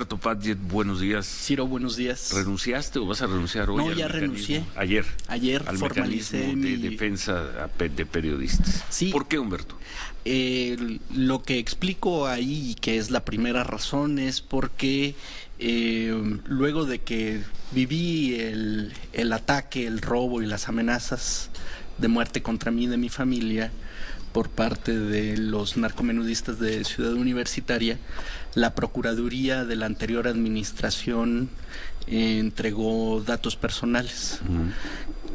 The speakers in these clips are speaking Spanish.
Humberto Padgett, buenos días. Ciro, buenos días. ¿Renunciaste o vas a renunciar hoy? No, ya renuncié. Ayer. Ayer formalicé de defensa de periodistas. Sí. ¿Por qué, Humberto? Lo que explico ahí, que es la primera razón, es porque luego de que viví el ataque, el robo y las amenazas de muerte contra mí y de mi familia por parte de los narcomenudistas de Ciudad Universitaria, la Procuraduría de la anterior administración entregó datos personales.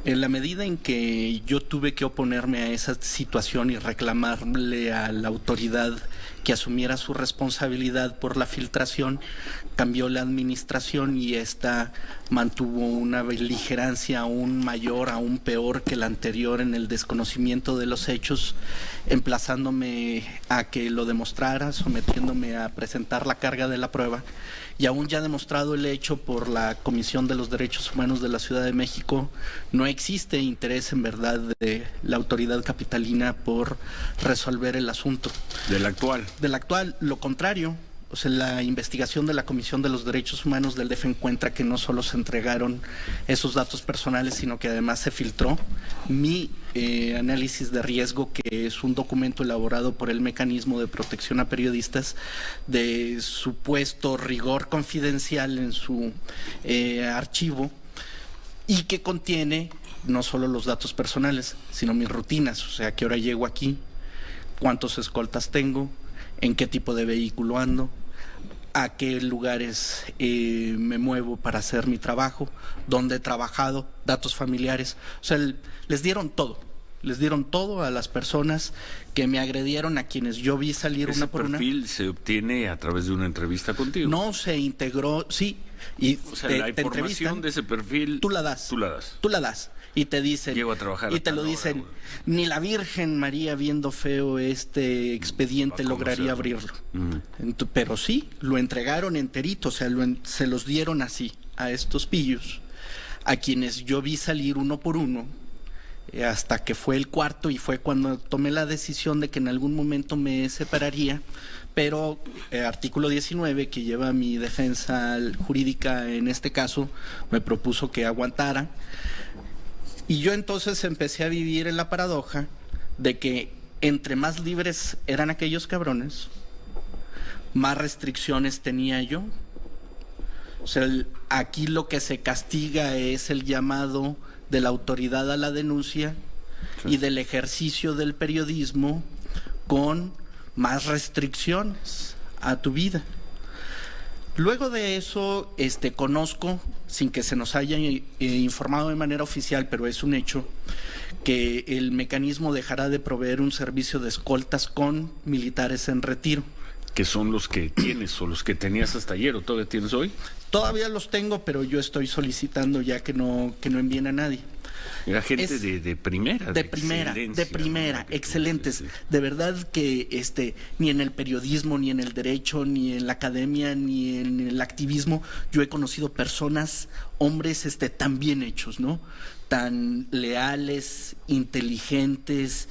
En la medida en que yo tuve que oponerme a esa situación y reclamarle a la autoridad que asumiera su responsabilidad por la filtración, cambió la administración y esta mantuvo una beligerancia aún mayor, aún peor que la anterior en el desconocimiento de los hechos, emplazándome a que lo demostrara, sometiéndome a presentar la carga de la prueba. Y aún ya demostrado el hecho por la Comisión de los Derechos Humanos de la Ciudad de México, no existe interés en verdad de la autoridad capitalina por resolver el asunto. ¿Del actual? Del actual, lo contrario. O sea, la investigación de la Comisión de los Derechos Humanos del DF encuentra que no solo se entregaron esos datos personales, sino que además se filtró mi análisis de riesgo, que es un documento elaborado por el Mecanismo de Protección a Periodistas de supuesto rigor confidencial en su archivo, y que contiene no solo los datos personales, sino mis rutinas, o sea, a qué hora llego aquí, cuántos escoltas tengo, en qué tipo de vehículo ando, a qué lugares me muevo para hacer mi trabajo, dónde he trabajado, datos familiares. O sea, les dieron todo a las personas que me agredieron, a quienes yo vi salir una por una. ¿Ese perfil se obtiene a través de una entrevista contigo? No, se integró, sí. Y o sea, la información de ese perfil tú la das. Y te dicen, llego a trabajar y te lo dicen, ni la Virgen María, viendo feo este expediente, lograría abrirlo. Pero sí, lo entregaron enterito, o sea, se los dieron así a estos pillos, a quienes yo vi salir uno por uno, hasta que fue el cuarto, y fue cuando tomé la decisión de que en algún momento me separaría. Pero artículo 19, que lleva mi defensa jurídica en este caso, me propuso que aguantara. Y yo entonces empecé a vivir en la paradoja de que entre más libres eran aquellos cabrones, más restricciones tenía yo. O sea, aquí lo que se castiga es el llamado de la autoridad a la denuncia, sí, y del ejercicio del periodismo con más restricciones a tu vida. Luego de eso, conozco, sin que se nos haya informado de manera oficial, pero es un hecho, que el mecanismo dejará de proveer un servicio de escoltas con militares en retiro. ¿Qué son los que tienes o los que tenías hasta ayer o todavía tienes hoy? Todavía los tengo, pero yo estoy solicitando ya que no envíen a nadie. Era gente de primera. De primera, excelentes. De verdad que ni en el periodismo, ni en el derecho, ni en la academia, ni en el activismo, yo he conocido personas, hombres tan bien hechos, ¿no? Tan leales, inteligentes,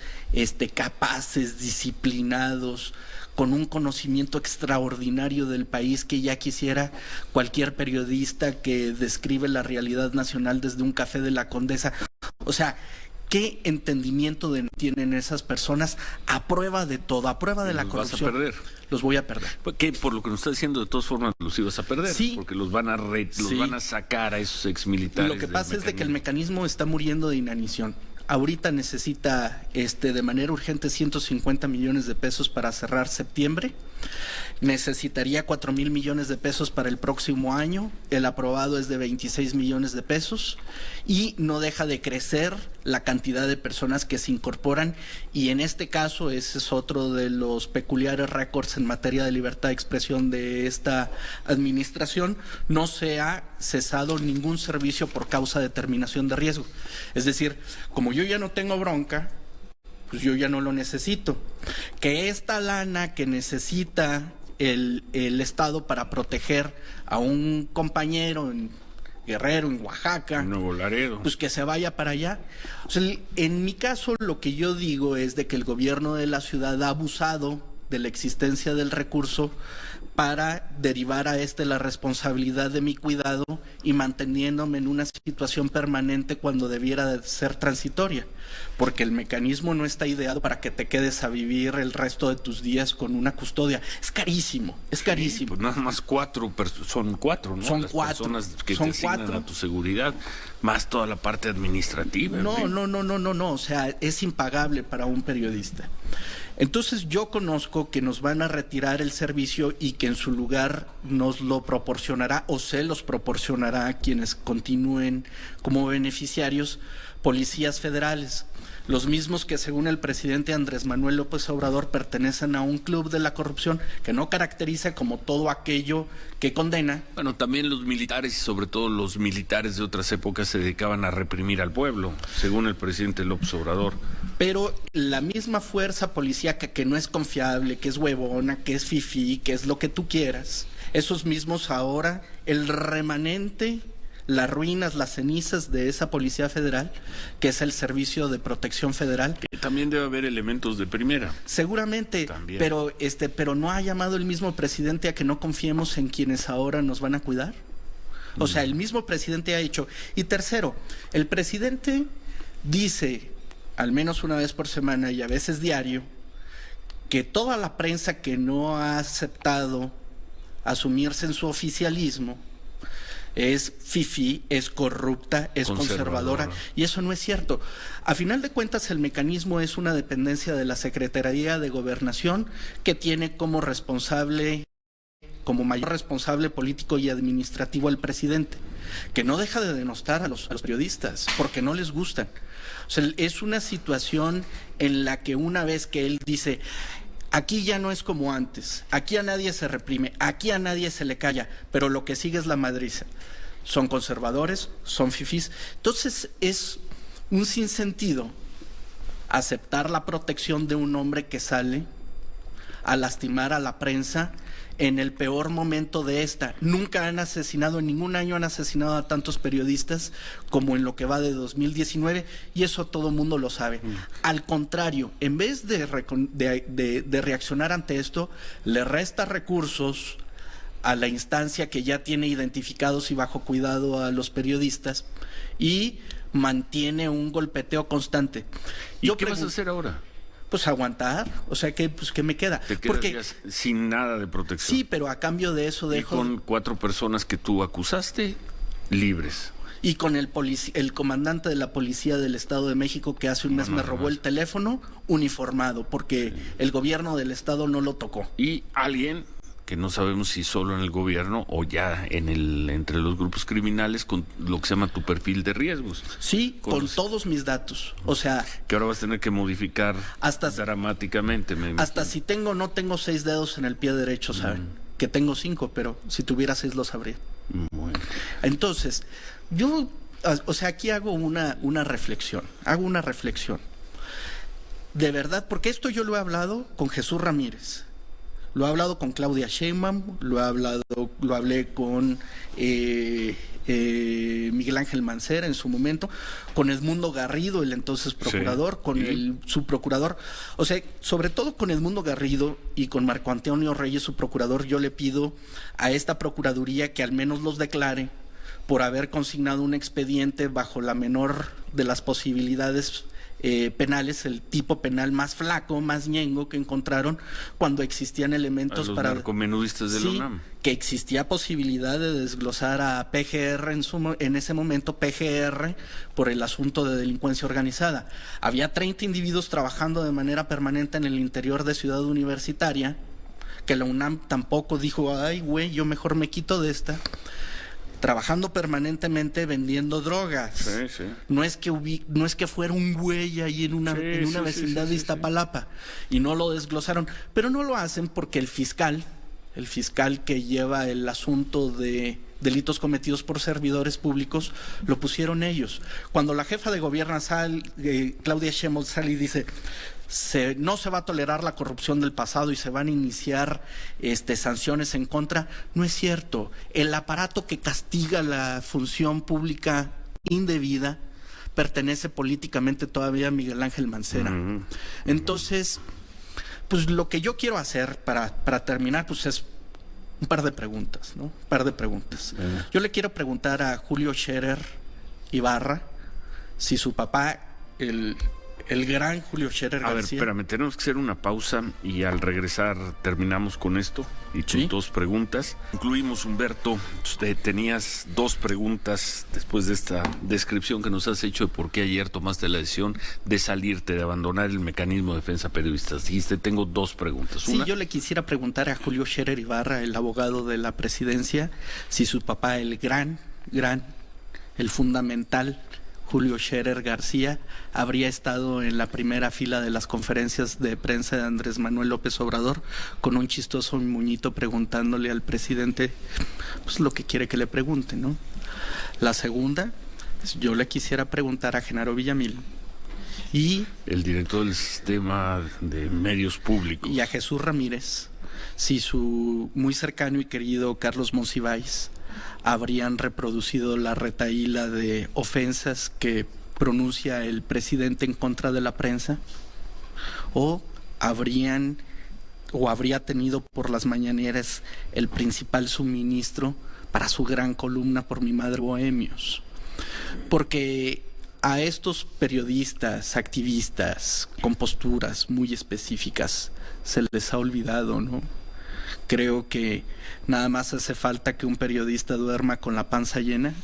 capaces, disciplinados, con un conocimiento extraordinario del país que ya quisiera cualquier periodista que describe la realidad nacional desde un café de la Condesa. O sea, ¿qué entendimiento tienen esas personas a prueba de todo, a prueba de la corrupción? Los vas a perder. Los voy a perder. ¿Qué? Por lo que nos está diciendo, de todas formas los ibas a perder. Sí. Porque los van a sacar a esos exmilitares. Lo que pasa es de que el mecanismo está muriendo de inanición. Ahorita necesita de manera urgente 150 millones de pesos para cerrar septiembre. Necesitaría 4,000 millones de pesos para el próximo año. El aprobado es de 26 millones de pesos y no deja de crecer la cantidad de personas que se incorporan, y en este caso ese es otro de los peculiares récords en materia de libertad de expresión de esta administración. No se ha cesado ningún servicio por causa de determinación de riesgo. Es decir, como yo ya no tengo bronca, pues yo ya no lo necesito. Que esta lana que necesita el Estado para proteger a un compañero en Guerrero, en Oaxaca, en Nuevo Laredo, pues que se vaya para allá. O sea, en mi caso lo que yo digo es de que el gobierno de la ciudad ha abusado de la existencia del recurso para derivar a la responsabilidad de mi cuidado y manteniéndome en una situación permanente cuando debiera de ser transitoria, porque el mecanismo no está ideado para que te quedes a vivir el resto de tus días con una custodia. Es carísimo, es carísimo. Pues nada más son cuatro, ¿no? Son las cuatro. Personas que Son te asignan cuatro. a tu seguridad, más toda la parte administrativa. No, o sea, es impagable para un periodista. Entonces yo conozco que nos van a retirar el servicio y que en su lugar nos lo proporcionará o se los proporcionará a quienes continúen como beneficiarios policías federales, los mismos que según el presidente Andrés Manuel López Obrador pertenecen a un club de la corrupción que no caracteriza como todo aquello que condena. Bueno, también los militares y sobre todo los militares de otras épocas se dedicaban a reprimir al pueblo, según el presidente López Obrador. Pero la misma fuerza policíaca que no es confiable, que es huevona, que es fifí, que es lo que tú quieras, esos mismos ahora, el remanente, las ruinas, las cenizas de esa Policía Federal, que es el Servicio de Protección Federal. Que también debe haber elementos de primera. Seguramente, también. pero ¿no ha llamado el mismo presidente a que no confiemos en quienes ahora nos van a cuidar? O sea, el mismo presidente ha hecho. Y tercero, el presidente dice, al menos una vez por semana y a veces diario, que toda la prensa que no ha aceptado asumirse en su oficialismo es fifí, es corrupta, es conservadora, y eso no es cierto. A final de cuentas, el mecanismo es una dependencia de la Secretaría de Gobernación, que tiene como mayor responsable político y administrativo al presidente, que no deja de denostar a los periodistas, porque no les gustan. O sea, es una situación en la que una vez que él dice: aquí ya no es como antes, aquí a nadie se reprime, aquí a nadie se le calla, pero lo que sigue es la madriza. Son conservadores, son fifís. Entonces es un sinsentido aceptar la protección de un hombre que sale a lastimar a la prensa en el peor momento de esta. Nunca han asesinado, en ningún año han asesinado a tantos periodistas como en lo que va de 2019, y eso todo el mundo lo sabe. Al contrario, en vez de reaccionar ante esto, le resta recursos a la instancia que ya tiene identificados y bajo cuidado a los periodistas y mantiene un golpeteo constante. ¿Y qué vas a hacer ahora? Pues aguantar, o sea que pues ¿qué me queda? Te quedas sin nada de protección. Sí, pero a cambio de eso dejo. Y con 4 personas que tú acusaste, libres. Y con el comandante de la Policía del Estado de México, que hace un mes me robó el teléfono, uniformado, porque el gobierno del Estado no lo tocó. Y alguien que no sabemos si solo en el gobierno o ya entre los grupos criminales, con lo que se llama tu perfil de riesgos. Sí, con todos mis datos. O sea, que ahora vas a tener que modificar dramáticamente. Hasta si tengo o no tengo 6 dedos en el pie derecho, ¿saben? Que tengo 5, pero si tuviera 6 lo sabría. Bueno. Entonces, yo, o sea, aquí hago una reflexión. De verdad, porque esto yo lo he hablado con Jesús Ramírez. Lo he hablado con Claudia Sheinbaum, lo hablé con Miguel Ángel Mancera en su momento, con Edmundo Garrido, el entonces procurador, con el subprocurador. O sea, sobre todo con Edmundo Garrido y con Marco Antonio Reyes, su procurador, yo le pido a esta procuraduría que al menos los declare por haber consignado un expediente bajo la menor de las posibilidades penales, el tipo penal más flaco, más ñengo que encontraron cuando existían elementos para los narcomenudistas de la UNAM. Que existía posibilidad de desglosar a PGR en ese momento, PGR, por el asunto de delincuencia organizada. Había 30 individuos trabajando de manera permanente en el interior de Ciudad Universitaria, que la UNAM tampoco dijo: ay, güey, yo mejor me quito de esta. Trabajando permanentemente vendiendo drogas. Sí, sí. No es que fuera un güey ahí en una vecindad de Iztapalapa, y no lo desglosaron, pero no lo hacen porque el fiscal que lleva el asunto de delitos cometidos por servidores públicos, lo pusieron ellos. Cuando la jefa de gobierno Claudia Sheinbaum sale y dice: no se va a tolerar la corrupción del pasado y se van a iniciar sanciones en contra, no es cierto. El aparato que castiga la función pública indebida pertenece políticamente todavía a Miguel Ángel Mancera. Entonces, Pues lo que yo quiero hacer para terminar, pues es un par de preguntas, ¿no? Un par de preguntas. Yo le quiero preguntar a Julio Scherer Ibarra si su papá, el gran Julio Scherer García... A ver, espérame, tenemos que hacer una pausa y al regresar terminamos con esto y tus ¿Sí? dos preguntas. Incluimos, Humberto, tenías dos preguntas después de esta descripción que nos has hecho de por qué ayer tomaste la decisión de salirte, de abandonar el mecanismo de defensa de periodistas. Dijiste, tengo dos preguntas. Sí, yo le quisiera preguntar a Julio Scherer Ibarra, el abogado de la presidencia, si su papá, el el fundamental Julio Scherer García, habría estado en la primera fila de las conferencias de prensa de Andrés Manuel López Obrador con un chistoso moñito preguntándole al presidente pues lo que quiere que le pregunte, ¿no? La segunda, yo le quisiera preguntar a Genaro Villamil y el director del sistema de medios públicos y a Jesús Ramírez si su muy cercano y querido Carlos Monsiváis habrían reproducido la retahíla de ofensas que pronuncia el presidente en contra de la prensa, o habría tenido por las mañaneras el principal suministro para su gran columna Por mi madre Bohemios. Porque a estos periodistas, activistas, con posturas muy específicas, se les ha olvidado, ¿no? Creo que nada más hace falta que un periodista duerma con la panza llena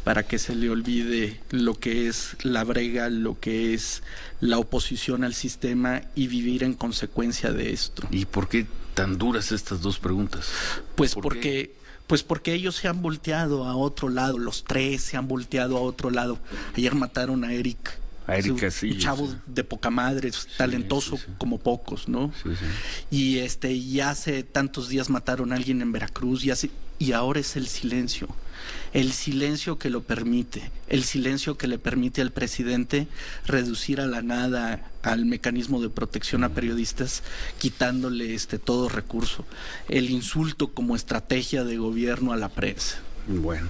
para que se le olvide lo que es la brega, lo que es la oposición al sistema y vivir en consecuencia de esto. ¿Y por qué tan duras estas dos preguntas? Pues porque ellos se han volteado a otro lado, los tres se han volteado a otro lado. Ayer mataron a Eric. A Eric Casillas, un chavo de poca madre, talentoso como pocos, ¿no? Y y hace tantos días mataron a alguien en Veracruz y ahora es el silencio que lo permite, el silencio que le permite al presidente reducir a la nada al mecanismo de protección a periodistas, quitándole todo recurso, el insulto como estrategia de gobierno a la prensa. Bueno.